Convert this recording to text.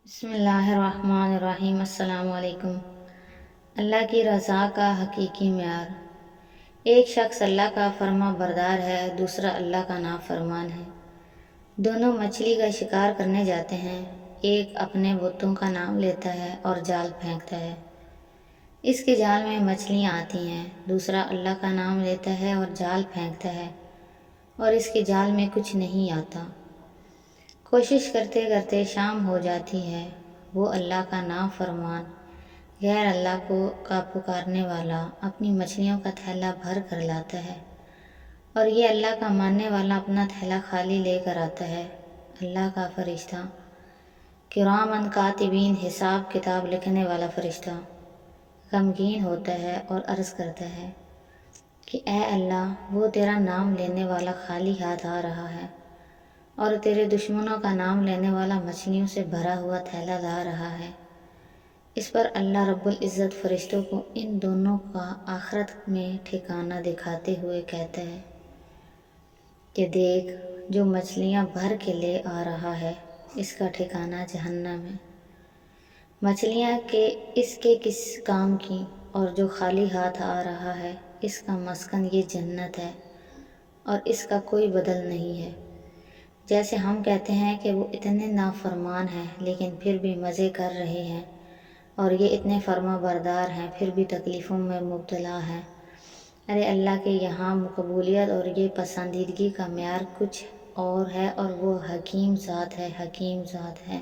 بسم اللہ الرحمن الرحیم۔ السلام علیکم۔ اللہ کی رضا کا حقیقی معیار۔ ایک شخص اللہ کا فرما بردار ہے، دوسرا اللہ کا نافرمان ہے۔ دونوں مچھلی کا شکار کرنے جاتے ہیں۔ ایک اپنے بتوں کا نام لیتا ہے اور جال پھینکتا ہے۔ اس کے جال میں مچھلیاں آتی ہیں۔ دوسرا اللہ کا نام لیتا ہے اور جال پھینکتا ہے اور اس کے جال میں کچھ نہیں آتا۔ کوشش کرتے کرتے شام ہو جاتی ہے۔ وہ اللہ کا نافرمان، غیر اللہ کا پکارنے والا اپنی مچھلیوں کا تھیلا بھر کر لاتا ہے اور یہ اللہ کا ماننے والا اپنا تھیلا خالی لے کر آتا ہے۔ اللہ کا فرشتہ، کرامن کاتبین، حساب کتاب لکھنے والا فرشتہ، غمگین ہوتا ہے اور عرض کرتا ہے کہ اے اللہ، وہ تیرا نام لینے والا خالی ہاتھ آ رہا ہے اور تیرے دشمنوں کا نام لینے والا مچھلیوں سے بھرا ہوا تھیلا لا رہا ہے۔ اس پر اللہ رب العزت فرشتوں کو ان دونوں کا آخرت میں ٹھکانہ دکھاتے ہوئے کہتا ہے کہ دیکھ، جو مچھلیاں بھر کے لے آ رہا ہے اس کا ٹھکانہ جہنم ہے۔ مچھلیاں اس کے کس کام کی، اور جو خالی ہاتھ آ رہا ہے اس کا مسکن یہ جنت ہے اور اس کا کوئی بدل نہیں ہے۔ جیسے ہم کہتے ہیں کہ وہ اتنے نافرمان ہیں لیکن پھر بھی مزے کر رہے ہیں، اور یہ اتنے فرما بردار ہیں پھر بھی تکلیفوں میں مبتلا ہیں۔ ارے اللہ کے یہاں مقبولیت اور یہ پسندیدگی کا معیار کچھ اور ہے، اور وہ حکیم ذات ہے، حکیم ذات ہے۔